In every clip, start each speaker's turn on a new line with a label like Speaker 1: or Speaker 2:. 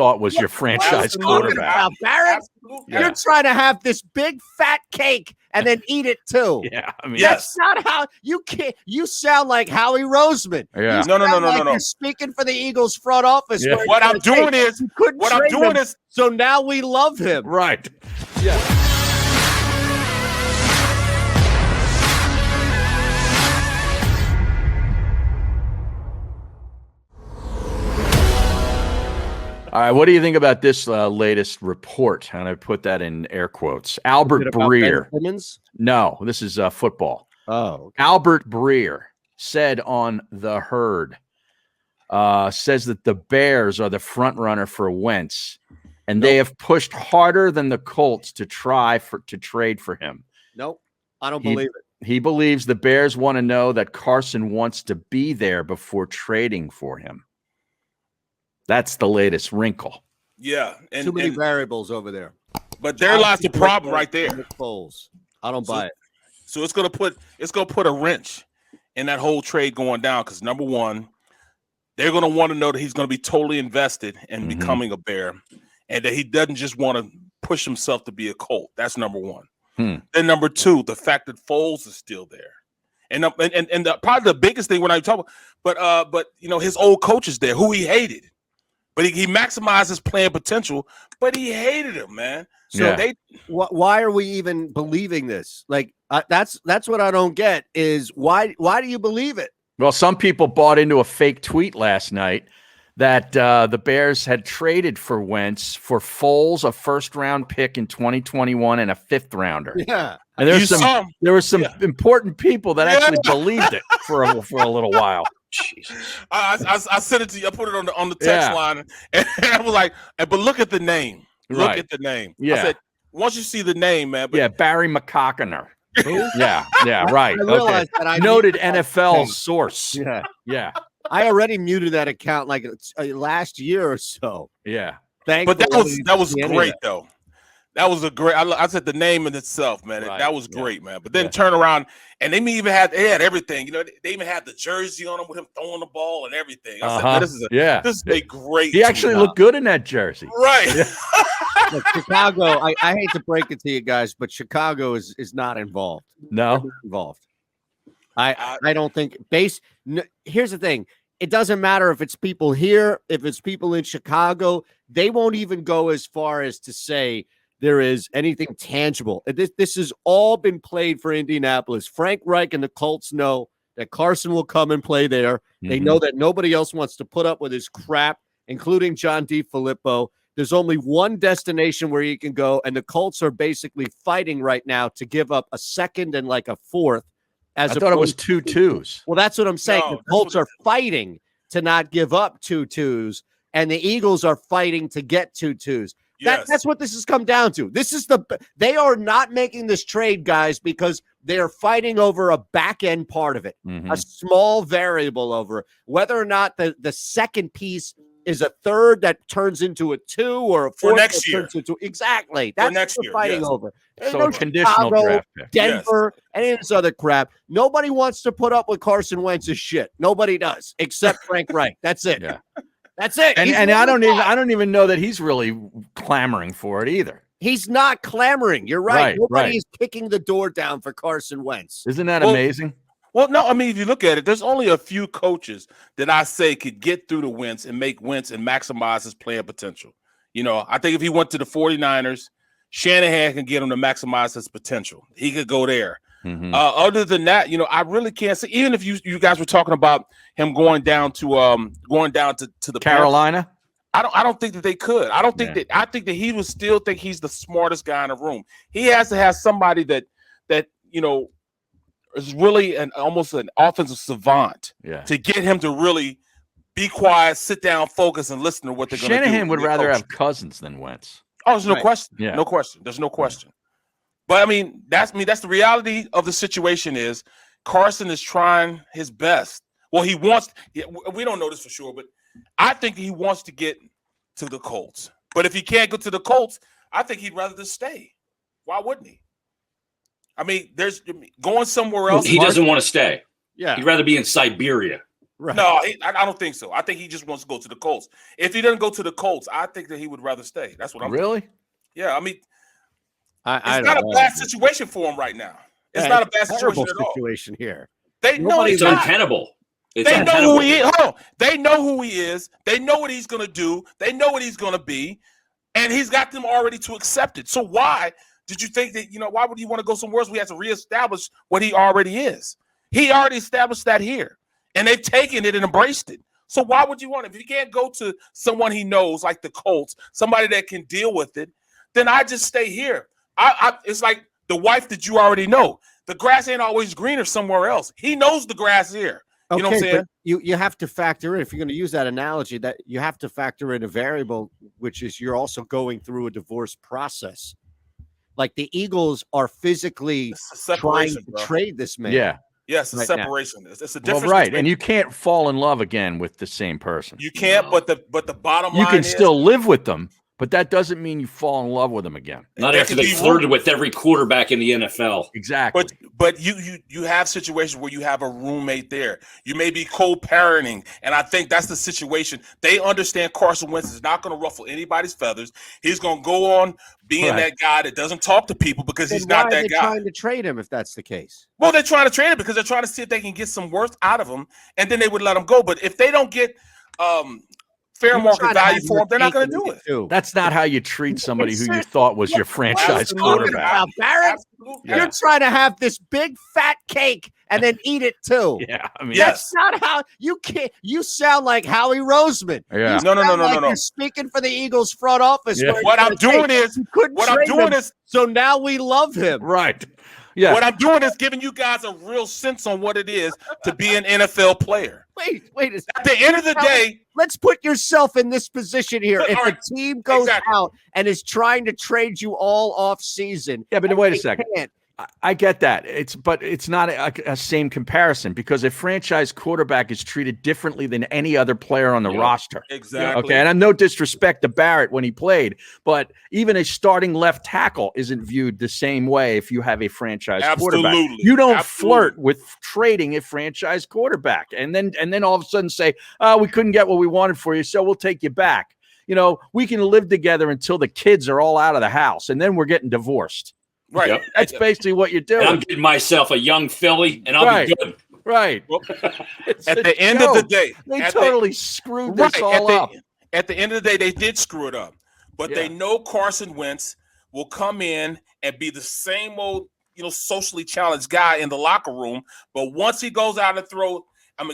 Speaker 1: thought was your franchise quarterback.
Speaker 2: Barrett, you're trying to have this big fat cake and then eat it too.
Speaker 1: Yeah, I mean,
Speaker 2: that's not how you can't. You sound like Howie Roseman.
Speaker 1: Yeah.
Speaker 3: No.
Speaker 2: You're speaking for the Eagles front office.
Speaker 1: Yeah.
Speaker 3: What I'm doing is
Speaker 2: so now we love him.
Speaker 1: Right.
Speaker 2: Yeah.
Speaker 1: All right, what do you think about this latest report? And I put that in air quotes. Albert Breer. No, this is football.
Speaker 2: Oh, okay.
Speaker 1: Albert Breer said on The Herd, says that the Bears are the front runner for Wentz, and they have pushed harder than the Colts to trade for him.
Speaker 2: Nope, I don't believe it.
Speaker 1: He believes the Bears want to know that Carson wants to be there before trading for him. That's the latest wrinkle.
Speaker 3: Yeah. And,
Speaker 2: too many variables over there.
Speaker 3: But there lies the problem right there.
Speaker 2: I don't buy it.
Speaker 3: So it's gonna put a wrench in that whole trade going down because number one, they're gonna want to know that he's gonna be totally invested in becoming a Bear, and that he doesn't just want to push himself to be a Colt. That's number one. Then number two, the fact that Foles is still there. And probably the biggest thing when I talk about, but his old coach is there who he hated. But he maximized his playing potential, but he hated him, man. So
Speaker 2: why are we even believing this? Like that's what I don't get is why do you believe it?
Speaker 1: Well, some people bought into a fake tweet last night that the Bears had traded for Wentz for Foles, a first-round pick in 2021, and a fifth-rounder.
Speaker 2: Yeah,
Speaker 1: and there were some important people that actually believed it for a little while. Jesus.
Speaker 3: I sent it to you. I put it on the text line, and I was like, "But look at the name. Look at the name."
Speaker 1: Yeah.
Speaker 3: I said, "Once you see the name, man."
Speaker 1: But Barry McCockiner. yeah, right.
Speaker 2: I realized that
Speaker 1: noted NFL source. Yeah.
Speaker 2: I already muted that account like last year or so.
Speaker 1: Yeah.
Speaker 3: But that was great though. That was a great. I said the name in itself, man. Right. That was great, man. But then turn around, and they had everything. They even had the jersey on him with him throwing the ball and everything. I said, this is a great.
Speaker 1: He actually looked good in that jersey,
Speaker 3: right?
Speaker 2: Look, Chicago. I hate to break it to you guys, but Chicago is not involved.
Speaker 1: No,
Speaker 2: involved. I don't think here's the thing. It doesn't matter if it's people here, if it's people in Chicago. They won't even go as far as to say there is anything tangible. This has all been played for Indianapolis. Frank Reich and the Colts know that Carson will come and play there. They know that nobody else wants to put up with his crap, including John DeFilippo. There's only one destination where you can go, and the Colts are basically fighting right now to give up a second and like a fourth.
Speaker 1: I thought it was 2 twos.
Speaker 2: Well, that's what I'm saying. The Colts are fighting to not give up 2 twos, and the Eagles are fighting to get 2 twos. That's what this has come down to. They are not making this trade, guys, because they are fighting over a back end part of it, a small variable over whether or not the second piece is a third that turns into a 2 or a 4
Speaker 3: next year.
Speaker 2: Exactly. That's what they're fighting over.
Speaker 1: So a conditional draft pick.
Speaker 2: Denver, and this other crap. Nobody wants to put up with Carson Wentz's shit. Nobody does, except Frank Reich. That's it.
Speaker 1: Yeah.
Speaker 2: That's it.
Speaker 1: And I don't even know that he's really clamoring for it either.
Speaker 2: He's not clamoring. You're right. Nobody is kicking the door down for Carson Wentz.
Speaker 1: Isn't that amazing?
Speaker 3: Well, no, I mean, if you look at it, there's only a few coaches that I say could get through to Wentz and make Wentz and maximize his playing potential. I think if he went to the 49ers, Shanahan can get him to maximize his potential. He could go there. Other than that, I really can't see. Even if you guys were talking about him going down to the
Speaker 1: Carolina,
Speaker 3: I don't think that they could. I don't think that. I think that he would still think he's the smartest guy in the room. He has to have somebody that is really almost an offensive savant to get him to really be quiet, sit down, focus, and listen to what they're going to do.
Speaker 1: Shanahan would rather have Cousins than Wentz.
Speaker 3: Oh, there's no question. Yeah. No question. There's no question. But I mean, that's the reality of the situation is Carson is trying his best. Well, he wants. We don't know this for sure, but I think he wants to get to the Colts. But if he can't go to the Colts, I think he'd rather just stay. Why wouldn't he? I mean, there's going somewhere else.
Speaker 4: He doesn't want to stay.
Speaker 2: Yeah,
Speaker 4: he'd rather be in Siberia.
Speaker 2: Right.
Speaker 3: No, I don't think so. I think he just wants to go to the Colts. If he doesn't go to the Colts, I think that he would rather stay. That's what I'm
Speaker 1: Really?
Speaker 3: thinking. Yeah, I mean,
Speaker 2: I
Speaker 3: it's not a
Speaker 2: don't
Speaker 3: bad
Speaker 2: know.
Speaker 3: situation for him right now. It's
Speaker 2: Yeah,
Speaker 3: not a bad
Speaker 2: terrible
Speaker 3: situation at all.
Speaker 2: situation here.
Speaker 3: They know
Speaker 2: Nobody-
Speaker 3: he's
Speaker 4: It's
Speaker 3: not.
Speaker 4: untenable. It's
Speaker 3: They know
Speaker 4: untenable.
Speaker 3: who he is. Hold on. They know who he is. They know what he's going to do. They know what he's going to be. And he's got them already to accept it. So why did you think that, why would he want to go somewhere else? We have to reestablish what he already is. He already established that here. And they've taken it and embraced it. So why would you want it? If he can't go to someone he knows, like the Colts, somebody that can deal with it, then I just stay here. It's like the wife that you already know. The grass ain't always greener somewhere else. He knows the grass here. You know what I'm saying?
Speaker 2: But you have to factor in, if you're going to use that analogy, that you have to factor in a variable, which is you're also going through a divorce process. Like the Eagles are physically trying to trade this man.
Speaker 1: Yeah.
Speaker 3: Yes, it's
Speaker 2: right
Speaker 3: separation. It's a difference.
Speaker 1: Well, right. And you can't fall in love again with the same person.
Speaker 3: You can't, but the bottom line
Speaker 1: You can
Speaker 3: is,
Speaker 1: still live with them, but that doesn't mean you fall in love with them again.
Speaker 4: Not
Speaker 3: There
Speaker 4: after
Speaker 3: could
Speaker 4: they
Speaker 3: be
Speaker 4: flirted with every quarterback in the NFL.
Speaker 1: Exactly.
Speaker 3: But you have situations where you have a roommate there. You may be co-parenting, and I think that's the situation. They understand Carson Wentz is not going to ruffle anybody's feathers. He's going to go on being that guy that doesn't talk to people because he's not that guy.
Speaker 2: Trying to trade him if that's the case.
Speaker 3: Well, they're trying to trade him because they're trying to see if they can get some worth out of him, and then they would let him go. But if they don't get fair market value for him, they're not going to do it.
Speaker 1: That's not how you treat somebody who you thought was your franchise
Speaker 3: Absolutely.
Speaker 1: quarterback.
Speaker 2: Barrett,
Speaker 3: Absolutely.
Speaker 2: you're trying to have this big fat cake and then eat it too.
Speaker 1: Yeah, I mean,
Speaker 2: That's not how you can't. You sound like Howie Roseman.
Speaker 1: Yeah.
Speaker 2: You
Speaker 3: No.
Speaker 2: sound like you're speaking for the Eagles front office.
Speaker 1: Yeah.
Speaker 2: where
Speaker 3: What
Speaker 2: you're
Speaker 3: I'm
Speaker 2: gonna
Speaker 3: doing
Speaker 2: say,
Speaker 3: is
Speaker 2: "You couldn't
Speaker 3: what I'm
Speaker 2: trade
Speaker 3: doing
Speaker 2: him,
Speaker 3: is
Speaker 2: so now we love him.
Speaker 1: right. Yeah.
Speaker 3: what I'm doing is giving you guys a real sense on what it is to be an NFL player.
Speaker 2: Wait.
Speaker 3: At the end of the day,
Speaker 2: Let's put yourself in this position here. If
Speaker 3: All
Speaker 2: a
Speaker 3: right.
Speaker 2: team goes
Speaker 3: Exactly.
Speaker 2: out and is trying to trade you all off season,
Speaker 1: Yeah, but
Speaker 2: and
Speaker 1: wait a
Speaker 2: they
Speaker 1: second.
Speaker 2: can't,
Speaker 1: I get that. But it's not a same comparison because a franchise quarterback is treated differently than any other player on the roster.
Speaker 3: exactly.
Speaker 1: Okay, and I'm no disrespect to Barrett when he played, but even a starting left tackle isn't viewed the same way if you have a franchise quarterback.
Speaker 3: Absolutely.
Speaker 1: You don't
Speaker 3: Absolutely.
Speaker 1: flirt with trading a franchise quarterback and then all of a sudden say, "Oh, we couldn't get what we wanted for you, so we'll take you back." We can live together until the kids are all out of the house, and then we're getting divorced.
Speaker 3: Right.
Speaker 4: Yep.
Speaker 1: That's basically what you're doing.
Speaker 4: And I'm getting myself a young filly, and I'll
Speaker 1: Right.
Speaker 4: be good.
Speaker 1: Right.
Speaker 3: Well,
Speaker 1: It's
Speaker 3: at
Speaker 1: a
Speaker 3: the end of the
Speaker 1: joke.
Speaker 3: day,
Speaker 1: They
Speaker 3: at
Speaker 1: totally screwed this
Speaker 3: right,
Speaker 1: all up.
Speaker 3: At the end of the day, they did screw it up. But they
Speaker 1: Yeah.
Speaker 3: know Carson Wentz will come in and be the same old, socially challenged guy in the locker room. But once he goes out and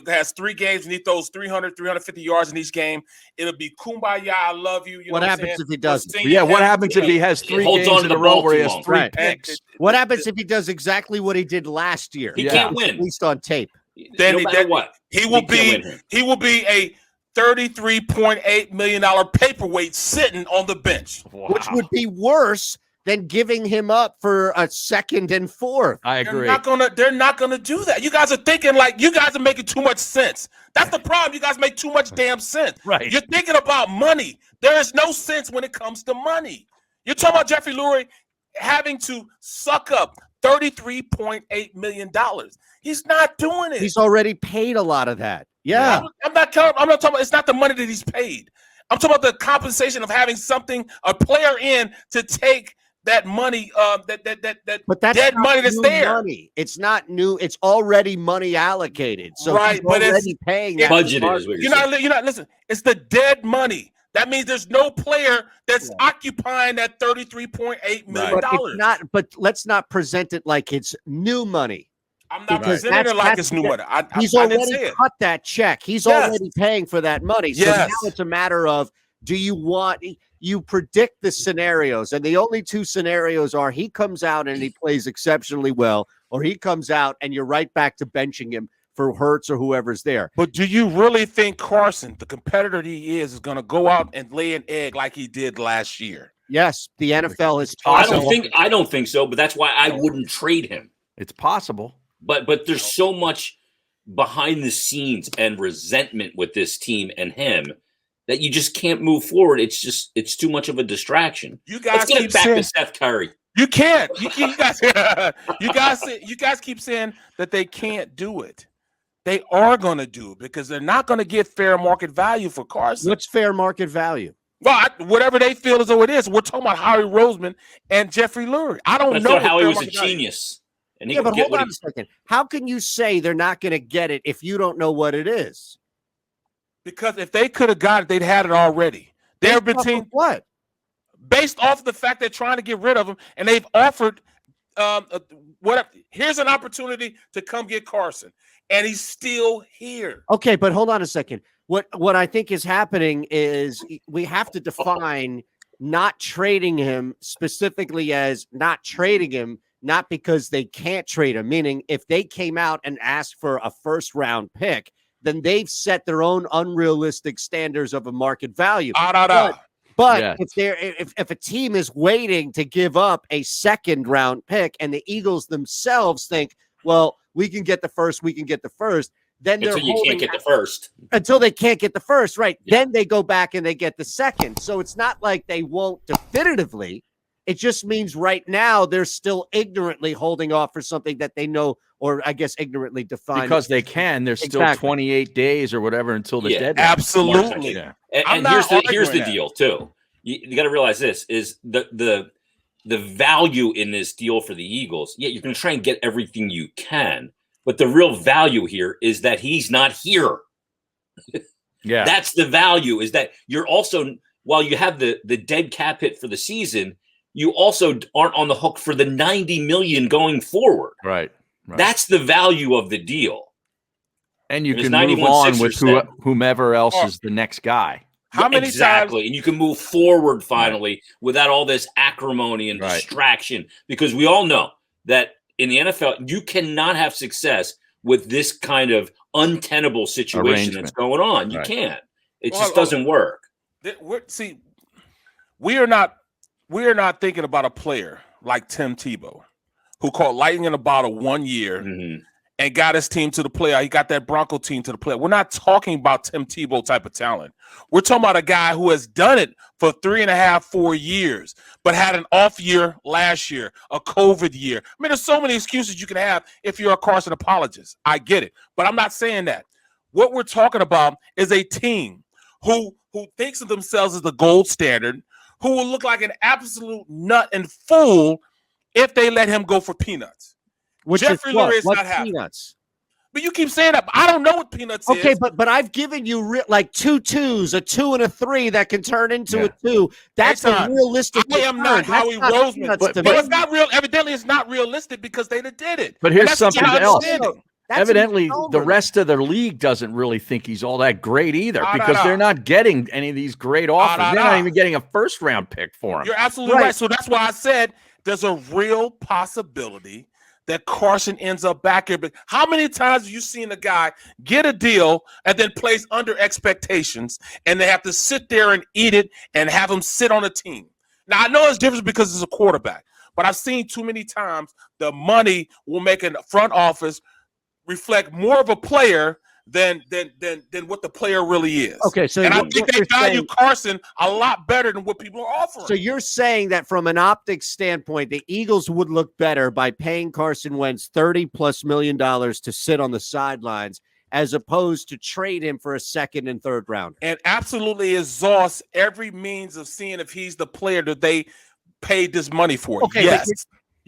Speaker 3: has 3 games and he throws 300, 350 yards in each game, it'll be kumbaya, I love you.
Speaker 2: What happens if he doesn't?
Speaker 1: Yeah, what happens if he has 3
Speaker 4: holds
Speaker 1: games
Speaker 4: on
Speaker 1: in
Speaker 4: to
Speaker 1: a
Speaker 4: the
Speaker 1: row
Speaker 4: ball
Speaker 1: where he
Speaker 4: too
Speaker 1: has
Speaker 4: long.
Speaker 1: 3
Speaker 2: Right.
Speaker 1: picks?
Speaker 2: What happens if he does exactly what he did last year?
Speaker 4: He
Speaker 1: Yeah.
Speaker 4: can't
Speaker 2: At
Speaker 4: win.
Speaker 2: least on tape.
Speaker 3: Then
Speaker 4: no
Speaker 3: he-
Speaker 4: matter
Speaker 3: then
Speaker 4: what.
Speaker 3: He will
Speaker 4: can't win here.
Speaker 3: he will be a $33.8 million paperweight sitting on the bench.
Speaker 2: Which would be worse than giving him up for a second and fourth.
Speaker 1: I
Speaker 3: They're
Speaker 1: agree.
Speaker 3: not gonna do that. You guys are thinking like you guys are making too much sense. That's the problem. You guys make too much damn sense.
Speaker 1: Right.
Speaker 3: You're thinking about money. There is no sense when it comes to money. You're talking about Jeffrey Lurie having to suck up $33.8 million. He's not doing it.
Speaker 2: He's already paid a lot of that. Yeah.
Speaker 3: I'm not talking about. It's not the money that he's paid. I'm talking about the compensation of having a player in to take that money,
Speaker 2: But that's
Speaker 3: dead
Speaker 2: not
Speaker 3: money that's
Speaker 2: new
Speaker 3: there.
Speaker 2: money. It's not new. It's already money allocated. So
Speaker 3: Right,
Speaker 2: he's
Speaker 3: but it's-
Speaker 2: already paying that.
Speaker 4: Budget is what
Speaker 3: You're not listen. It's the dead money. That means there's no player that's occupying that $33.8 million.
Speaker 2: But it's not. But let's not present it like it's new money.
Speaker 3: I'm not
Speaker 2: because
Speaker 3: presenting it like
Speaker 2: that's-
Speaker 3: it's new money.
Speaker 2: He's
Speaker 3: I didn't say
Speaker 2: already
Speaker 3: it.
Speaker 2: cut that check. He's
Speaker 3: Yes.
Speaker 2: already paying for that money. So
Speaker 3: Yes.
Speaker 2: now it's a matter of, do you want? You predict the scenarios, and the only 2 scenarios are he comes out and he plays exceptionally well, or he comes out and you're right back to benching him for Hurts or whoever's there.
Speaker 3: But do you really think Carson, the competitor that he is going to go out and lay an egg like he did last year?
Speaker 2: Yes, the NFL has
Speaker 4: I
Speaker 2: taught him.
Speaker 4: I don't think so, but that's why I wouldn't trade him.
Speaker 1: It's possible.
Speaker 4: But there's so much behind the scenes and resentment with this team and him that you just can't move forward. It's too much of a distraction.
Speaker 3: You guys
Speaker 4: Let's get
Speaker 3: keep
Speaker 4: it back
Speaker 3: saying
Speaker 4: to Seth Curry.
Speaker 3: you can't. You guys keep saying that they can't do it. they are going to do because they're not going to get fair market value for Carson.
Speaker 2: What's fair market value?
Speaker 3: Well, whatever they feel as though it is. We're talking about Howie Roseman and Jeffrey Lurie. I don't know.
Speaker 4: Howie was a genius. And
Speaker 2: but hold on a second. How can you say they're not going to get it if you don't know what it is?
Speaker 3: Because if they could have got it, they'd had it already. There have been teams
Speaker 2: what?
Speaker 3: Based off the fact they're trying to get rid of him, and they've offered whatever. Here's an opportunity to come get Carson, and he's still here.
Speaker 2: Okay, but hold on a second. What I think is happening is we have to define not trading him specifically as not trading him, not because they can't trade him. Meaning, if they came out and asked for a first-round pick, then they've set their own unrealistic standards of a market value. But yes. if a team is waiting to give up a second-round pick, and the Eagles themselves think, well, we can get the first, then they're
Speaker 4: until you can't get the first.
Speaker 2: Until they can't get the first, right? Yeah. Then they go back and they get the second. So it's not like they won't definitively. It just means right now they're still ignorantly holding off for something that they know, or I guess ignorantly defined.
Speaker 1: Because they can. There's still 28 days or whatever until the deadline.
Speaker 3: Absolutely.
Speaker 1: Yeah.
Speaker 4: And here's the deal, too. You got to realize this is the value in this deal for the Eagles. Yeah, you're going to try and get everything you can. But the real value here is that he's not here.
Speaker 1: Yeah.
Speaker 4: That's the value, is that you're also, while you have the dead cap hit for the season, you also aren't on the hook for the $90 million going forward.
Speaker 1: Right.
Speaker 4: That's the value of the deal.
Speaker 1: And you can move on with whomever else is the next guy.
Speaker 3: How many
Speaker 4: times? And you can move forward finally without all this acrimony and distraction, because we all know that in the NFL, you cannot have success with this kind of untenable situation that's going on. You can't. It just doesn't work.
Speaker 3: We are not thinking about a player like Tim Tebow, who caught lightning in a bottle 1 year and got his team to the playoff. He got that Bronco team to the playoff. We're not talking about Tim Tebow type of talent. We're talking about a guy who has done it for 3.5, 4 years, but had an off year last year, a COVID year. I mean, there's so many excuses you can have if you're a Carson apologist. I get it, but I'm not saying that. What we're talking about is a team who thinks of themselves as the gold standard, who will look like an absolute nut and fool if they let him go for peanuts. Jeffrey Lurie is not happy.
Speaker 2: Peanuts?
Speaker 3: But you keep saying that. I don't know what peanuts is.
Speaker 2: Okay, but I've given you like 2 2s, a 2 and a 3 that can turn into a 2. That's a realistic.
Speaker 3: I am not Howie Roseman, but it's not real. Evidently, it's not realistic because they did it.
Speaker 1: But here's something else. Evidently, the rest of the league doesn't really think he's all that great either, because they're not getting any of these great offers. They're not even getting a first-round pick for him.
Speaker 3: You're absolutely right. So that's why I said there's a real possibility that Carson ends up back here. But how many times have you seen a guy get a deal and then place under expectations, and they have to sit there and eat it and have him sit on a team? Now, I know it's different because it's a quarterback, but I've seen too many times the money will make a front office reflect more of a player than what the player really is.
Speaker 2: Okay, so
Speaker 3: I think they value Carson a lot better than what people are offering.
Speaker 2: So you're saying that from an optics standpoint, the Eagles would look better by paying Carson Wentz $30+ million to sit on the sidelines, as opposed to trade him for a second and third round,
Speaker 3: and absolutely exhaust every means of seeing if he's the player that they paid this money for.
Speaker 2: Okay,
Speaker 3: yes.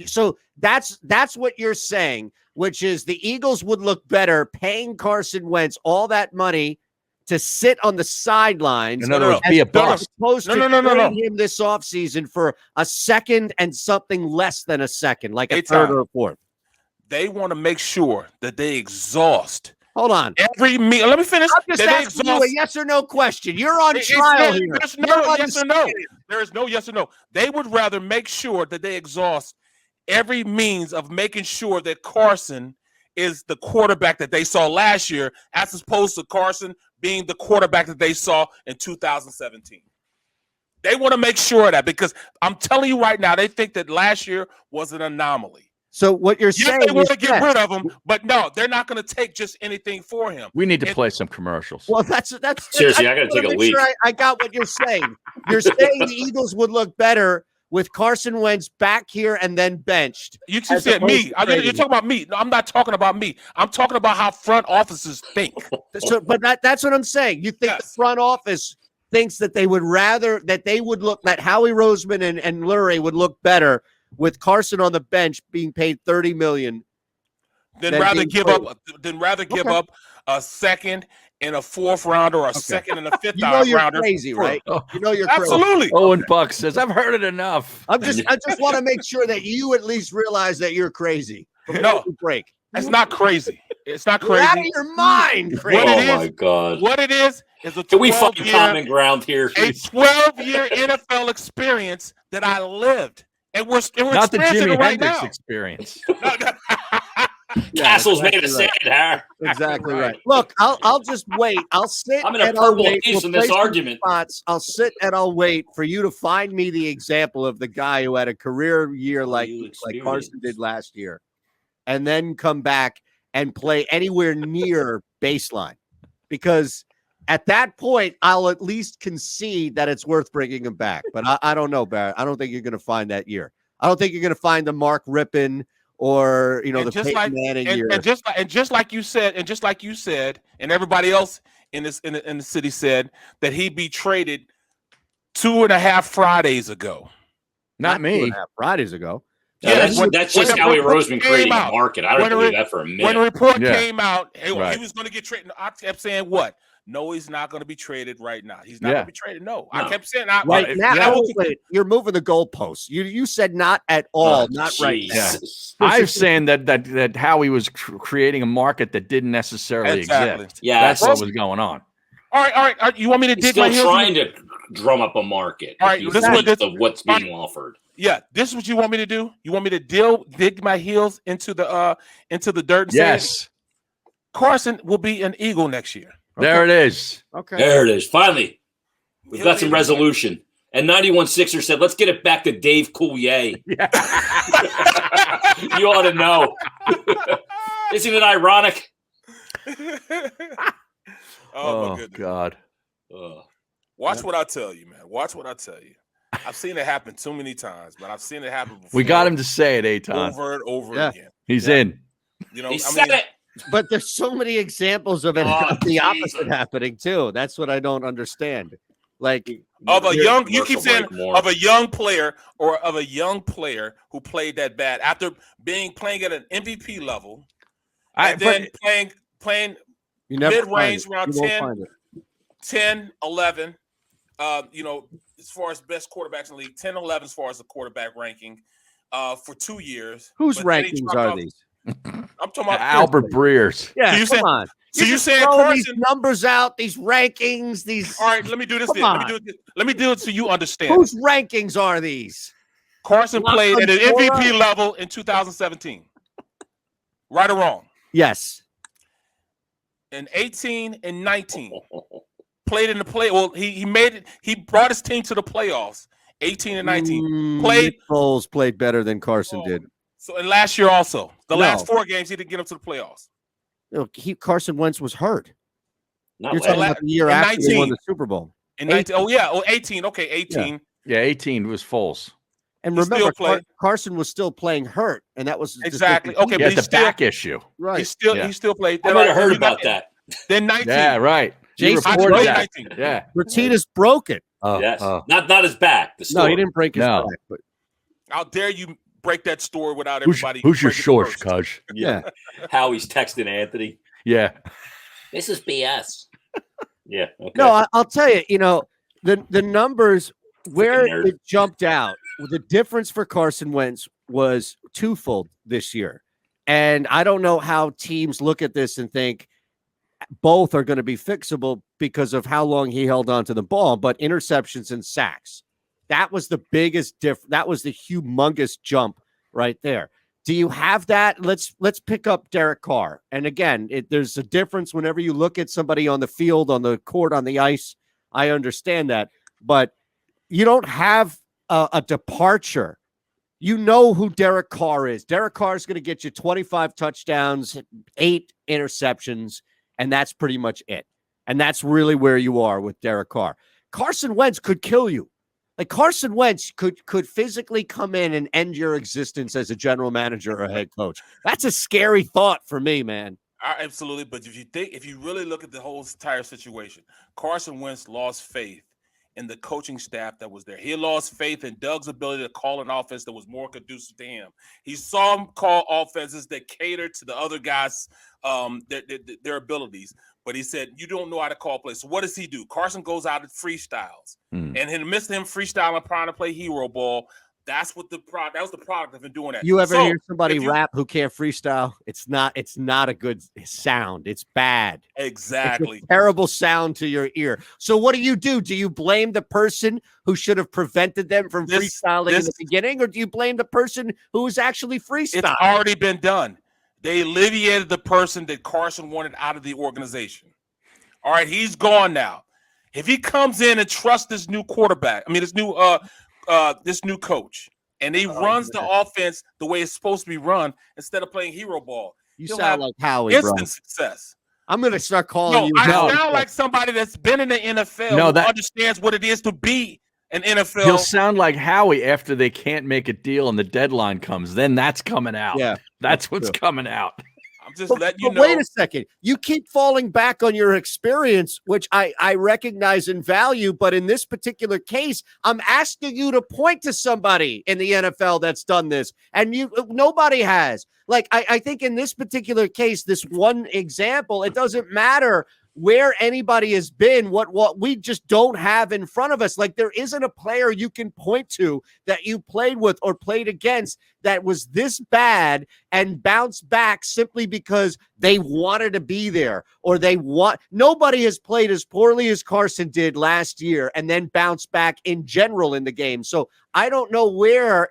Speaker 2: So that's what you're saying, which is the Eagles would look better paying Carson Wentz all that money to sit on the sidelines.
Speaker 1: In other words, be a bust.
Speaker 2: Opposed to trading him this offseason for a second and something less than a second, like a third or a fourth.
Speaker 3: They want to make sure that they exhaust.
Speaker 2: Hold on.
Speaker 3: Every meal. Let me finish.
Speaker 2: I'm just asking you a yes or no question. You're on trial here.
Speaker 3: There's no yes or no. There is no yes or no. They would rather make sure that they exhaust every means of making sure that Carson is the quarterback that they saw last year, as opposed to Carson being the quarterback that they saw in 2017. They want to make sure of that, because I'm telling you right now, they think that last year was an anomaly.
Speaker 2: So what you're saying,
Speaker 3: they want to get rid of him, but no, they're not going to take just anything for him.
Speaker 1: We need to play some commercials.
Speaker 2: Well, that's
Speaker 4: seriously. I got to take a leak.
Speaker 2: I got what you're saying. You're saying the Eagles would look better with Carson Wentz back here and then benched.
Speaker 3: You said me. You're talking about me. No, I'm not talking about me. I'm talking about how front offices think.
Speaker 2: So, but that's what I'm saying. You think the front office thinks that they would rather that Howie Roseman and Lurie would look better with Carson on the bench being paid $30 million
Speaker 3: than rather give up a second and a fourth rounder or a second and a fifth rounder.
Speaker 2: You're crazy, right? You know you're
Speaker 3: absolutely.
Speaker 2: Crazy.
Speaker 1: Owen Buck says, "I've heard it enough."
Speaker 2: I just want to make sure that you at least realize that you're crazy.
Speaker 3: No,
Speaker 2: break.
Speaker 3: It's not crazy. It's not crazy.
Speaker 2: You're out of your mind. Crazy.
Speaker 4: My God!
Speaker 3: What it is a
Speaker 4: Can we find common ground here?
Speaker 3: A 12-year NFL experience that I lived, and we're
Speaker 1: not the Jimi
Speaker 3: right
Speaker 1: Hendrix
Speaker 3: now.
Speaker 1: Experience.
Speaker 4: Castle's made of sand, Har.
Speaker 2: Exactly right. Look, I'll just wait. I'll sit.
Speaker 4: I'm in a purple haze in this argument.
Speaker 2: I'll sit and I'll wait for you to find me the example of the guy who had a career year like Carson did last year, and then come back and play anywhere near baseline. Because at that point, I'll at least concede that it's worth bringing him back. But I don't know, Barrett. I don't think you're going to find that year. I don't think you're going to find the Mark Rippon or the Peyton Manning year.
Speaker 3: And just like you said, and everybody else in the city said that he'd be traded 2.5 Fridays ago.
Speaker 1: Not me.
Speaker 2: 2.5 Fridays ago.
Speaker 4: Yeah, that's just Howie Roseman creating a market. I don't believe that for a minute.
Speaker 3: When the report came out, he was going to get traded. I kept saying what? No, he's not going to be traded right now. He's not going to be traded. No, I kept saying
Speaker 2: right now. You're moving the goalposts. You said not at all, not right now.
Speaker 1: I'm saying that Howie was creating a market that didn't necessarily exist.
Speaker 4: Yeah,
Speaker 1: that's what was going on.
Speaker 3: All right. You want me to dig my heels?
Speaker 4: Still trying to drum up a market.
Speaker 3: All right,
Speaker 4: this is what's being offered.
Speaker 3: Yeah, this is what you want me to do. You want me to dig my heels into the dirt? And
Speaker 1: yes,
Speaker 3: Carson will be an Eagle next year.
Speaker 1: There it is.
Speaker 4: Okay. There it is. Finally, we've got some resolution. And 91 Sixer said, let's get it back to Dave Coulier. Yeah. You ought to know. Isn't it ironic?
Speaker 3: Oh, my goodness.
Speaker 1: God.
Speaker 3: Watch what I tell you, man. Watch what I tell you. I've seen it happen too many times, but I've seen it happen before.
Speaker 1: We got him to say it 8 times.
Speaker 3: Over and over again.
Speaker 1: He's in.
Speaker 4: He said it.
Speaker 2: But there's so many examples of it the opposite happening too. That's what I don't understand. Like
Speaker 3: of a young, you keep saying of a young player who played that bad after playing at an MVP level, and then playing mid-range around 10, 11. As far as best quarterbacks in the league, 10, 11 as far as the quarterback ranking for 2 years.
Speaker 2: Whose rankings are these?
Speaker 3: I'm talking about
Speaker 1: Albert Breer's.
Speaker 2: Yeah, come on.
Speaker 3: So you saying Carson,
Speaker 2: these numbers out, these rankings, these.
Speaker 3: All right, let me do this. Let me do it so you understand.
Speaker 2: Whose rankings are these?
Speaker 3: Carson played at an MVP level in 2017. Right or wrong?
Speaker 2: Yes.
Speaker 3: In 18 and 19, played in the play. Well, he made it. He brought his team to the playoffs. 18 and 19.
Speaker 2: Foles played better than Carson did.
Speaker 3: So, and last year also, last 4 games, he didn't get up to the playoffs.
Speaker 2: Carson Wentz was hurt.
Speaker 4: You're
Speaker 2: talking about the year after they won the Super Bowl.
Speaker 3: In 19, 18. Okay, 18.
Speaker 1: Yeah, 18 was Foles.
Speaker 2: And remember, Carson was still playing hurt, and that was
Speaker 3: exactly okay.
Speaker 1: But the back issue,
Speaker 2: right?
Speaker 3: He still played.
Speaker 4: I might have heard about that.
Speaker 3: Then 19.
Speaker 1: Yeah, right.
Speaker 2: Jason
Speaker 1: reported that.
Speaker 3: 19.
Speaker 1: Yeah,
Speaker 2: Bertina's broke it.
Speaker 4: Yes, not his back.
Speaker 2: No, he didn't break his back. But
Speaker 3: how dare you break that story without everybody?
Speaker 1: Who's your source, Cuz?
Speaker 2: Yeah.
Speaker 4: How he's texting Anthony.
Speaker 1: Yeah.
Speaker 4: This is BS. Yeah. Okay.
Speaker 2: No, I'll tell you. The numbers where it jumped out. The difference for Carson Wentz was twofold this year, and I don't know how teams look at this and think both are going to be fixable because of how long he held on to the ball. But interceptions and sacks. That was the biggest difference. That was the humongous jump right there. Do you have that? Let's pick up Derek Carr. And again, there's a difference whenever you look at somebody on the field, on the court, on the ice. I understand that. But you don't have a departure. You know who Derek Carr is. Derek Carr is going to get you 25 touchdowns, 8 interceptions, and that's pretty much it. And that's really where you are with Derek Carr. Carson Wentz could kill you. Like Carson Wentz could physically come in and end your existence as a general manager or a head coach. That's a scary thought for me, man.
Speaker 3: Absolutely. But if you really look at the whole entire situation, Carson Wentz lost faith in the coaching staff that was there. He lost faith in Doug's ability to call an offense that was more conducive to him. He saw him call offenses that catered to the other guys, their abilities. But he said, you don't know how to call plays. So what does he do? Carson goes out and freestyles. And in the midst of him freestyling, trying to play hero ball, that was the product of him doing that.
Speaker 2: You ever hear somebody rap who can't freestyle? It's not a good sound. It's bad.
Speaker 3: Exactly.
Speaker 2: It's a terrible sound to your ear. So what do? Do you blame the person who should have prevented them from freestyling in the beginning, or do you blame the person who was actually freestyling?
Speaker 3: It's already been done. They alleviated the person that Carson wanted out of the organization. All right, he's gone now. If he comes in and trusts this new quarterback, this new coach, and he runs the offense the way it's supposed to be run instead of playing hero ball,
Speaker 2: you sound like Howie,
Speaker 3: instant success.
Speaker 2: I'm going to start calling you.
Speaker 3: I sound like somebody that's been in the NFL who understands what it is to be an NFL.
Speaker 1: He'll sound like Howie after they can't make a deal and the deadline comes. Then that's coming out.
Speaker 2: Yeah,
Speaker 1: that's what's coming out.
Speaker 3: I'm just letting you know.
Speaker 2: Wait a second. You keep falling back on your experience, which I recognize and value. But in this particular case, I'm asking you to point to somebody in the NFL that's done this. And nobody has. Like, I think in this particular case, this one example, it doesn't matter where anybody has been, what we just don't have in front of us. Like, there isn't a player you can point to that you played with or played against that was this bad and bounced back simply because they wanted to be there, or nobody has played as poorly as Carson did last year and then bounced back in general in the game. So I don't know where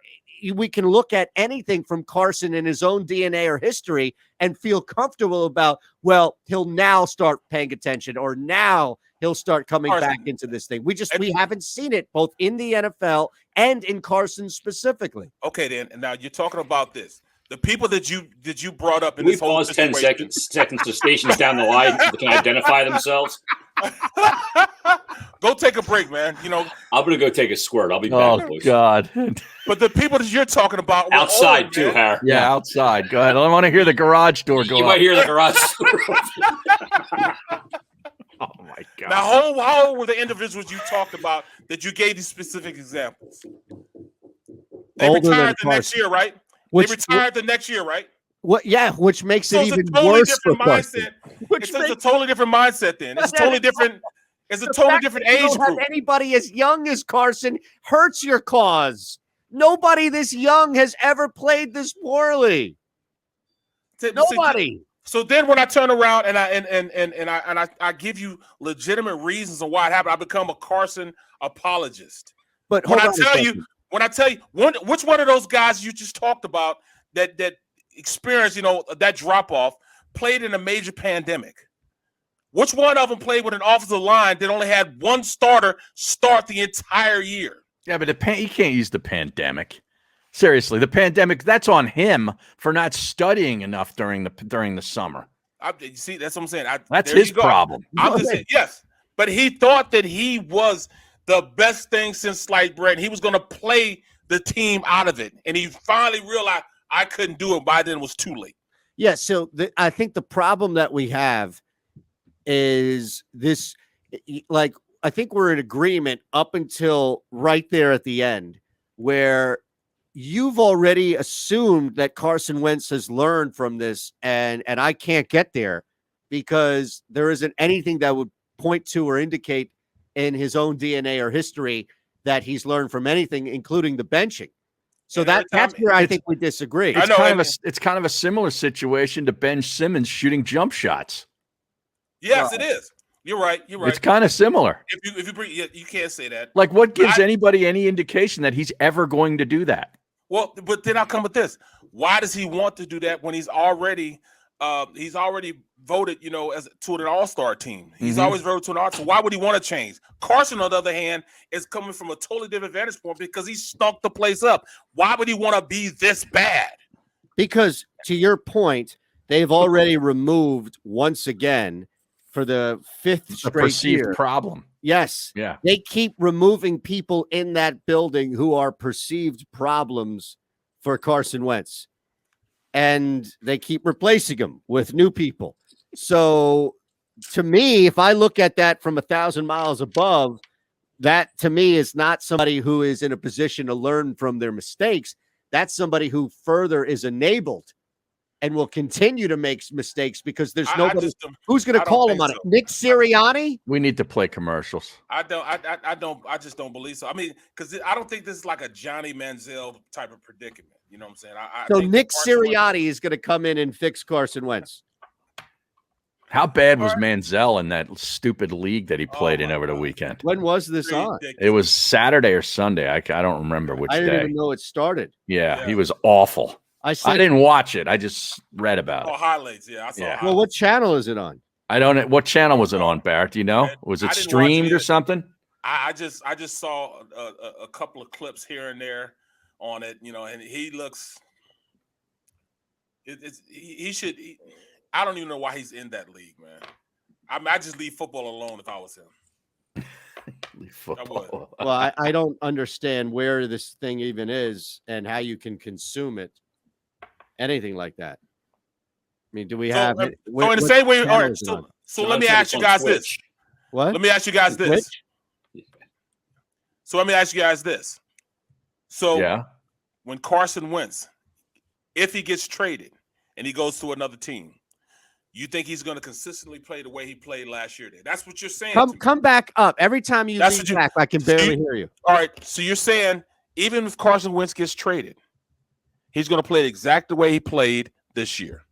Speaker 2: we can look at anything from Carson in his own DNA or history and feel comfortable about, well, he'll now start paying attention, or now he'll start coming back into this thing. We haven't seen it both in the NFL and in Carson specifically.
Speaker 3: Okay, then. And now you're talking about this. The people that you brought up in
Speaker 4: we
Speaker 3: this whole
Speaker 4: pause 10 seconds to stations down the line so they can identify themselves.
Speaker 3: Go take a break, man.
Speaker 4: I'm gonna go take a squirt. I'll be back.
Speaker 1: Oh God!
Speaker 3: But the people that you're talking about
Speaker 4: outside too, Harry.
Speaker 1: Yeah, outside. Go ahead. I want to hear the garage door go.
Speaker 4: You might hear the garage door.
Speaker 1: Oh my God!
Speaker 3: Now, how old were the individuals you talked about that you gave these specific examples? They retired the next year, right? They retired the next year, right?
Speaker 2: What? Yeah, which makes it even
Speaker 3: totally
Speaker 2: worse for Carson.
Speaker 3: It's a totally different mindset. Then it's totally different. It's a totally different age group.
Speaker 2: Have anybody as young as Carson hurts your cause. Nobody this young has ever played this poorly. Nobody.
Speaker 3: So then, when I turn around and I give you legitimate reasons on why it happened, I become a Carson apologist.
Speaker 2: But
Speaker 3: when I tell you, which one of those guys you just talked about that experienced, that drop off, played in a major pandemic? Which one of them played with an offensive line that only had one starter start the entire year? Yeah,
Speaker 1: but you can't use the pandemic. Seriously, the pandemic, that's on him for not studying enough during the summer.
Speaker 3: You see, that's what I'm saying.
Speaker 1: That's his problem.
Speaker 3: I'm just saying, yes. But he thought that he was the best thing since sliced bread, and he was going to play the team out of it. And he finally realized I couldn't do it. By then it was too late.
Speaker 2: Yeah, so I think the problem that we have is this, like, I think we're in agreement up until right there at the end, where you've already assumed that Carson Wentz has learned from this, and I can't get there because there isn't anything that would point to or indicate in his own DNA or history that he's learned from anything, including the benching. So that's where I think we disagree.
Speaker 1: It's kind of a similar situation to Ben Simmons shooting jump shots.
Speaker 3: Yes, it is. You're right.
Speaker 1: It's kind of similar.
Speaker 3: If you bring, you can't say that.
Speaker 1: Like, what gives anybody any indication that he's ever going to do that?
Speaker 3: Well, but then I'll come with this. Why does he want to do that when he's already voted, as to an all-star team? He's always voted to an all-star. Why would he want to change? Carson, on the other hand, is coming from a totally different vantage point because he stunk the place up. Why would he want to be this bad?
Speaker 2: Because, to your point, they've already removed, once again, for the fifth
Speaker 1: It's a
Speaker 2: straight
Speaker 1: perceived
Speaker 2: year.
Speaker 1: problem.
Speaker 2: Yes.
Speaker 1: Yeah.
Speaker 2: They keep removing people in that building who are perceived problems for Carson Wentz. And they keep replacing them with new people. So to me, if I look at that from 1,000 miles above, that to me is not somebody who is in a position to learn from their mistakes. That's somebody who further is enabled and will continue to make mistakes because there's nobody who's going to call him on it. Nick Sirianni?
Speaker 1: We need to play commercials.
Speaker 3: I just don't believe so. I mean, because I don't think this is like a Johnny Manziel type of predicament. You know what I'm saying?
Speaker 2: So Nick Sirianni is going to come in and fix Carson Wentz.
Speaker 1: How bad was Manziel in that stupid league that he played in over the weekend?
Speaker 2: When was this on?
Speaker 1: It was Saturday or Sunday. I don't remember which day.
Speaker 2: I didn't even know it started.
Speaker 1: Yeah, he was awful. I didn't watch it. I just read about it.
Speaker 3: Highlights. Yeah, I saw highlights.
Speaker 2: Well, what channel is it on?
Speaker 1: I don't know. What channel was it on, Barrett? Do you know? Was it streamed or something?
Speaker 3: I just saw a couple of clips here and there on it, and he looks. He should. I don't even know why he's in that league, man. I just leave football alone if I was him.
Speaker 1: Leave football.
Speaker 2: Well, I don't understand where this thing even is and how you can consume it. Anything like that. I mean, do we have?
Speaker 3: So in the same way, all right. So let me ask you guys this.
Speaker 2: What?
Speaker 3: Let me ask you guys this. So let me ask you guys this. So when Carson Wentz, if he gets traded and he goes to another team, you think he's going to consistently play the way he played last year? That's what you're saying.
Speaker 2: Come back up. Every time you lean back, I can barely hear you.
Speaker 3: All right. So you're saying even if Carson Wentz gets traded, he's going to play the exact way he played this year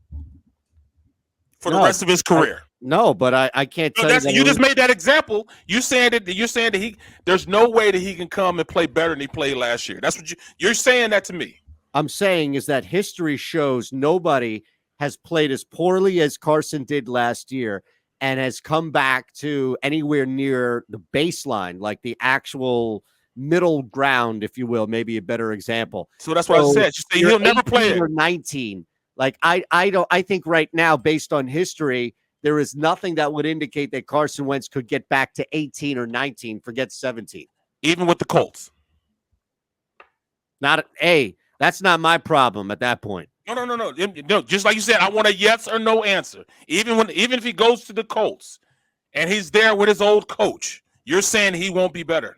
Speaker 3: for the rest of his career.
Speaker 2: But I can't tell you that.
Speaker 3: You just made that example. You're saying that there's no way that he can come and play better than he played last year. That's what you're saying that to me.
Speaker 2: I'm saying is that history shows nobody has played as poorly as Carson did last year and has come back to anywhere near the baseline, like the actual middle ground, if you will, maybe a better example.
Speaker 3: So that's what I said. He'll never play it.
Speaker 2: Or 19. Like I think right now, based on history, there is nothing that would indicate that Carson Wentz could get back to 18 or 19, forget 17.
Speaker 3: Even with the Colts.
Speaker 2: That's not my problem at that point.
Speaker 3: No. Just like you said, I want a yes or no answer. Even if he goes to the Colts and he's there with his old coach, you're saying he won't be better.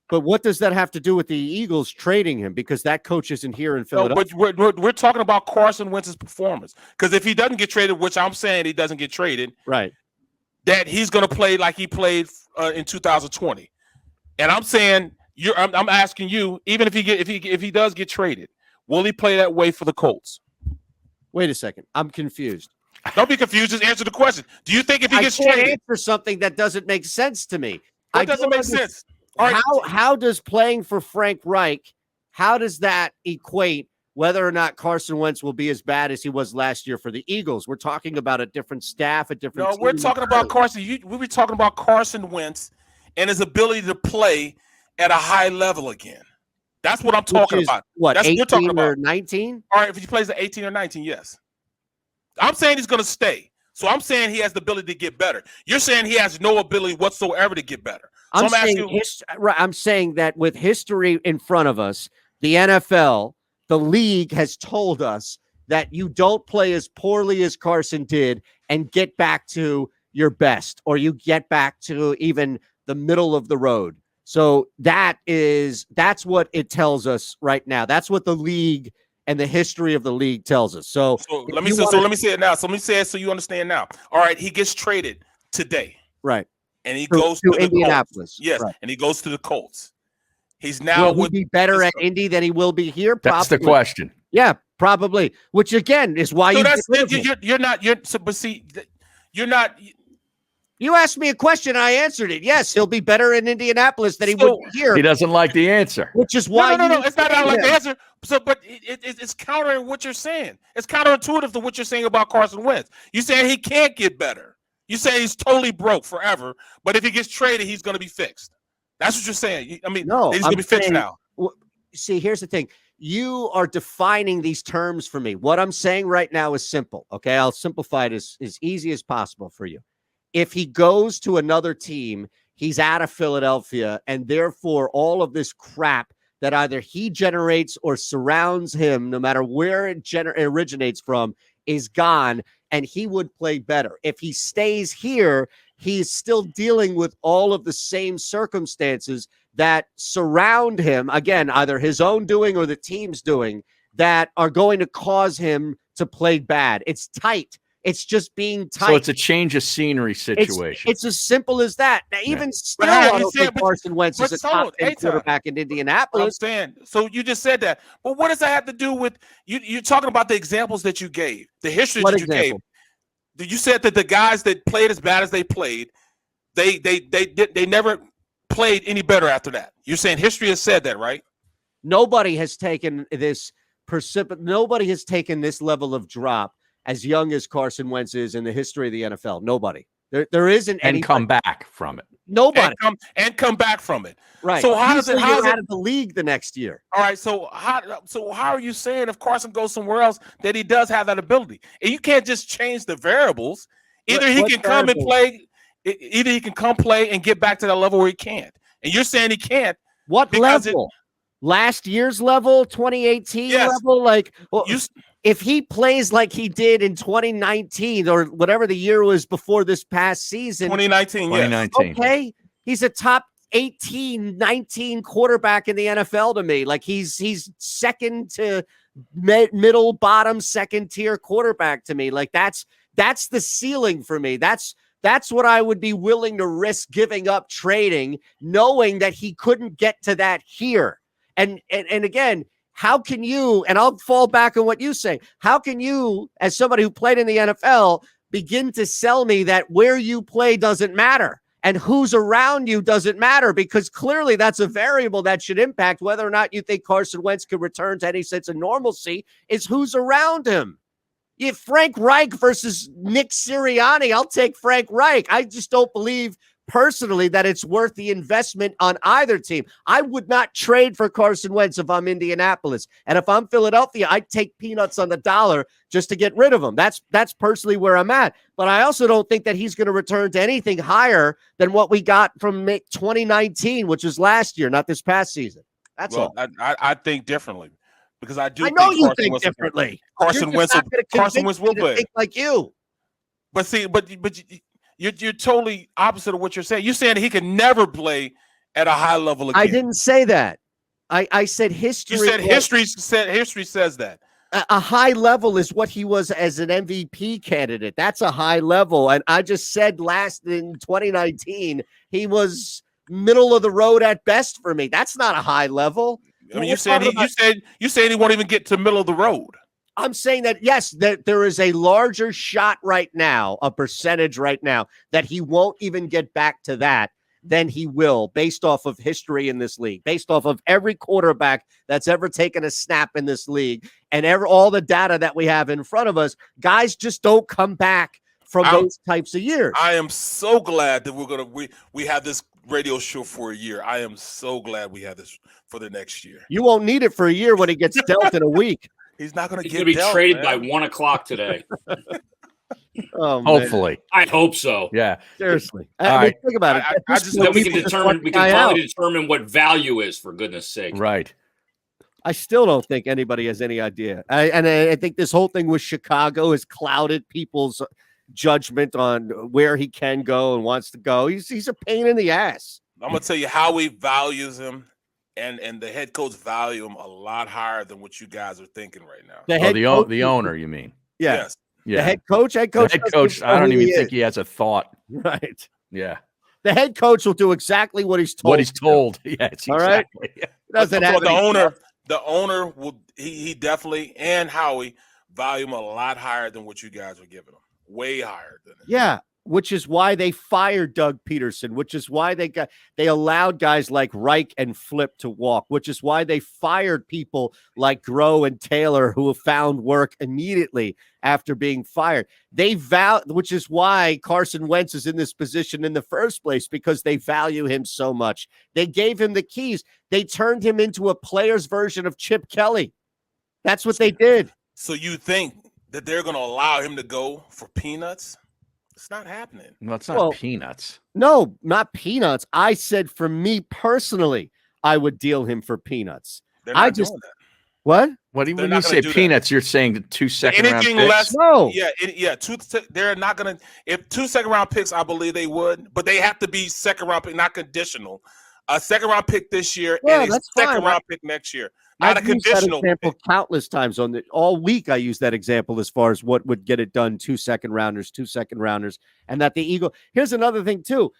Speaker 2: But what does that have to do with the Eagles trading him? Because that coach isn't here in Philadelphia.
Speaker 3: No, but we're talking about Carson Wentz's performance. Because if he doesn't get traded, which I'm saying he doesn't get traded,
Speaker 2: right,
Speaker 3: that he's going to play like he played in 2020. And I'm saying I'm asking you, even if he does get traded, will he play that way for the Colts?
Speaker 2: Wait a second. I'm confused.
Speaker 3: Don't be confused. Just answer the question. Do you think if he gets traded?
Speaker 2: Answer something that doesn't make sense to me.
Speaker 3: It doesn't make sense. All right.
Speaker 2: How does playing for Frank Reich, how does that equate whether or not Carson Wentz will be as bad as he was last year for the Eagles? We're talking about a different staff, a different team.
Speaker 3: We're talking about Carson. We were talking about Carson Wentz and his ability to play at a high level again. That's what I'm talking about.
Speaker 2: What,
Speaker 3: that's
Speaker 2: 18
Speaker 3: you're talking about.
Speaker 2: or 19?
Speaker 3: All right, if he plays at 18 or 19, yes. I'm saying he's going to stay. So I'm saying he has the ability to get better. You're saying he has no ability whatsoever to get better. So
Speaker 2: I'm saying that with history in front of us, the NFL, the league has told us that you don't play as poorly as Carson did and get back to your best, or you get back to even the middle of the road. So that's what it tells us right now. That's what the league and the history of the league tells us. So
Speaker 3: let me say it now. So let me say it so you understand now. All right, he gets traded today.
Speaker 2: Right.
Speaker 3: And he goes to
Speaker 2: Indianapolis.
Speaker 3: Yes,
Speaker 2: right.
Speaker 3: And he goes to the Colts. He's now
Speaker 2: will he be better at Indy than he will be here? Probably.
Speaker 1: That's the question.
Speaker 2: Yeah, probably. Which again is why you're
Speaker 3: not.
Speaker 2: You asked me a question, I answered it. Yes, he'll be better in Indianapolis than he would be here.
Speaker 1: He doesn't like the answer.
Speaker 2: Which is why
Speaker 3: no. It's not I like the answer. So, but it's counter to what you're saying. It's counterintuitive to what you're saying about Carson Wentz. You're saying he can't get better. You say he's totally broke forever, but if he gets traded, he's going to be fixed. That's what you're saying. I mean, he's going to be fixed now.
Speaker 2: See, here's the thing. You are defining these terms for me. What I'm saying right now is simple. Okay, I'll simplify it as easy as possible for you. if he goes to another team, he's out of Philadelphia, and therefore all of this crap that either he generates or surrounds him, no matter where it originates from, is gone, and he would play better. If he stays here, he's still dealing with all of the same circumstances that surround him, again, either his own doing or the team's doing, that are going to cause him to play bad. It's tight. It's just being tight.
Speaker 1: So it's a change of scenery situation.
Speaker 2: It's as simple as that. Now, even still, I don't think Carson Wentz is a top 10 quarterback in Indianapolis.
Speaker 3: I'm saying, so you just said that. But what does that have to do with you? You're talking about the examples that you gave, the history that you gave. You said that the guys that played as bad as they played, they never played any better after that. You're saying history has said that, right?
Speaker 2: Nobody has taken this Nobody has taken this level of drop as young as Carson Wentz is in the history of the NFL. Nobody. There isn't any.
Speaker 1: And come back from it.
Speaker 2: Nobody.
Speaker 3: And come back from it.
Speaker 2: Right.
Speaker 3: So how is it
Speaker 2: out of the league the next year?
Speaker 3: All right. So how are you saying if Carson goes somewhere else that he does have that ability? And you can't just change the variables. Either he can come and play. Either he can come play and get back to that level where he can't. And you're saying he can't.
Speaker 2: What level? Last year's level, 2018 level? Like, well, if he plays like he did in 2019 or whatever the year was before this past season.
Speaker 3: 2019, yes.
Speaker 2: Okay, he's a top 18, 19 quarterback in the NFL to me. Like, he's second to middle, bottom, second tier quarterback to me. Like, that's the ceiling for me. That's what I would be willing to risk giving up trading, knowing that he couldn't get to that here. And again, how can you, and I'll fall back on what you say, how can you, as somebody who played in the NFL, begin to sell me that where you play doesn't matter and who's around you doesn't matter? Because clearly that's a variable that should impact whether or not you think Carson Wentz could return to any sense of normalcy, is who's around him. If Frank Reich versus Nick Sirianni, I'll take Frank Reich. I just don't believe personally that it's worth the investment on either team. I would not trade for Carson Wentz if I'm Indianapolis. And if I'm Philadelphia, I'd take peanuts on the dollar just to get rid of him. That's personally where I'm at. But I also don't think that he's going to return to anything higher than what we got from 2019, which was last year, not this past season. That's all.
Speaker 3: I think differently. Because I
Speaker 2: know you think differently.
Speaker 3: Carson Wentz will play
Speaker 2: think like you.
Speaker 3: But see, but you're totally opposite of what you're saying. You're saying he can never play at a high level again.
Speaker 2: I didn't say that. I said history.
Speaker 3: You said history says that.
Speaker 2: A high level is what he was as an MVP candidate. That's a high level. And I just said in 2019, he was middle of the road at best for me. That's not a high level.
Speaker 3: I mean, you said he won't even get to middle of the road.
Speaker 2: I'm saying that, yes, that there is a larger shot right now, a percentage right now, that he won't even get back to that than he will, based off of history in this league, based off of every quarterback that's ever taken a snap in this league, and all the data that we have in front of us. Guys just don't come back from those types of years.
Speaker 3: I am so glad that we have this radio show for a year. I am so glad we have this for the next year.
Speaker 2: You won't need it for a year when he gets dealt in a week.
Speaker 3: He's not going to
Speaker 4: be traded by 1 o'clock today.
Speaker 1: Hopefully,
Speaker 4: I hope so.
Speaker 1: Yeah,
Speaker 2: seriously.
Speaker 1: Right.
Speaker 2: Think about it.
Speaker 4: Then we can probably determine what value is. For goodness' sake,
Speaker 1: right?
Speaker 2: I still don't think anybody has any idea. I think this whole thing with Chicago has clouded people's judgment on where he can go and wants to go. He's a pain in the ass.
Speaker 3: I'm going to tell you how he values him. And the head coach value him a lot higher than what you guys are thinking right now.
Speaker 1: The owner, you mean?
Speaker 2: Yeah.
Speaker 3: Yes.
Speaker 2: Yeah. The head coach. The head coach.
Speaker 1: I don't even think he has a thought.
Speaker 2: Right.
Speaker 1: Yeah.
Speaker 2: The head coach will do exactly what he's told.
Speaker 1: What he's told. Yes.
Speaker 2: All right.
Speaker 3: The owner will. He definitely, and Howie value him a lot higher than what you guys are giving him. Way higher than it.
Speaker 2: Yeah. Which is why they fired Doug Peterson, which is why they allowed guys like Reich and Flip to walk, which is why they fired people like Groh and Taylor who have found work immediately after being fired. Which is why Carson Wentz is in this position in the first place, because they value him so much. They gave him the keys. They turned him into a player's version of Chip Kelly. That's what they did.
Speaker 3: So you think that they're going to allow him to go for peanuts? It's not happening.
Speaker 1: Well, it's not peanuts.
Speaker 2: No, not peanuts. I said for me personally, I would deal him for peanuts.
Speaker 3: They're not doing that.
Speaker 2: What?
Speaker 1: When you say peanuts, you're saying the 2 second-round picks?
Speaker 3: Less,
Speaker 2: no.
Speaker 3: Yeah. They're not going to. If 2 second-round picks, I believe they would, but they have to be second-round pick, not conditional. A second-round pick this year and a second-round pick next year. Not
Speaker 2: I've
Speaker 3: a conditional
Speaker 2: used that example countless times all week. I use that example as far as what would get it done. 2 second-rounders, and that the Eagle. Here's another thing too.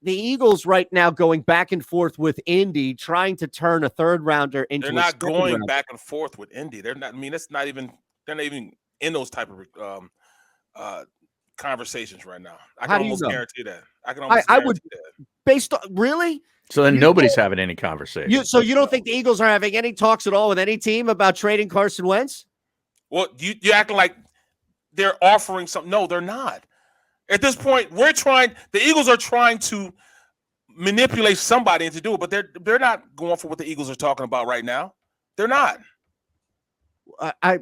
Speaker 2: The Eagles right now going back and forth with Indy, trying to turn a third-rounder into.
Speaker 3: They're not going back and forth with Indy. They're not. I mean, it's not even. They're not even in those type of conversations right now. I can almost guarantee that. I can almost. I would that.
Speaker 2: Based on really.
Speaker 1: So then nobody's having any conversation.
Speaker 2: So you don't think the Eagles are having any talks at all with any team about trading Carson Wentz?
Speaker 3: Well, you're acting like they're offering something. No, they're not. At this point, the Eagles are trying to manipulate somebody into do it, but they're not going for what the Eagles are talking about right now. They're not.
Speaker 2: I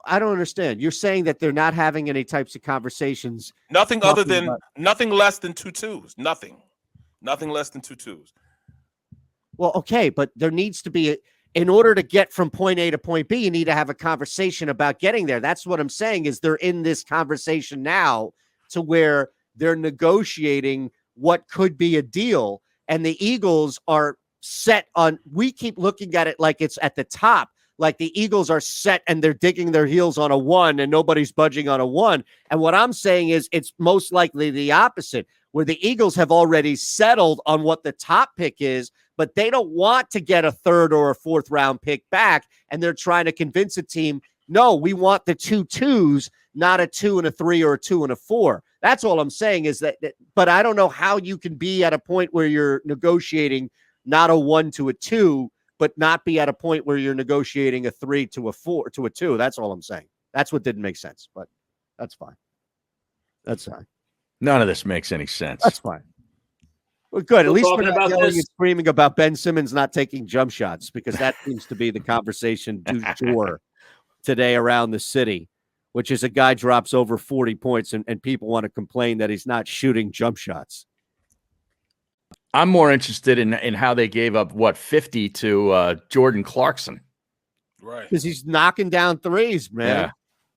Speaker 2: don't understand. You're saying that they're not having any types of conversations.
Speaker 3: Nothing other than nothing less than 2 twos. Nothing less than 2 twos.
Speaker 2: Well, okay, but there needs to be in order to get from point A to point B, you need to have a conversation about getting there. That's what I'm saying is they're in this conversation now to where they're negotiating what could be a deal. And the Eagles are set on, we keep looking at it like it's at the top, like the Eagles are set and they're digging their heels on a 1 and nobody's budging on a 1. And what I'm saying is it's most likely the opposite, where the Eagles have already settled on what the top pick is, but they don't want to get a 3rd or a 4th round pick back. And they're trying to convince a team, no, we want the 2 twos, not a 2 and a 3 or a 2 and a 4. That's all I'm saying is that, but I don't know how you can be at a point where you're negotiating not a 1 to a 2, but not be at a point where you're negotiating a 3 to a 4 to a 2. That's all I'm saying. That's what didn't make sense, but that's fine. That's fine.
Speaker 1: None of this makes any sense.
Speaker 2: That's fine. Well, good. At least we're not
Speaker 4: about
Speaker 2: yelling
Speaker 4: this.
Speaker 2: and screaming about Ben Simmons not taking jump shots, because that seems to be the conversation du jour today around the city, which is a guy drops over 40 points and people want to complain that he's not shooting jump shots.
Speaker 1: I'm more interested in how they gave up 50 to Jordan Clarkson.
Speaker 3: Right.
Speaker 2: Because he's knocking down threes, man.
Speaker 1: Yeah.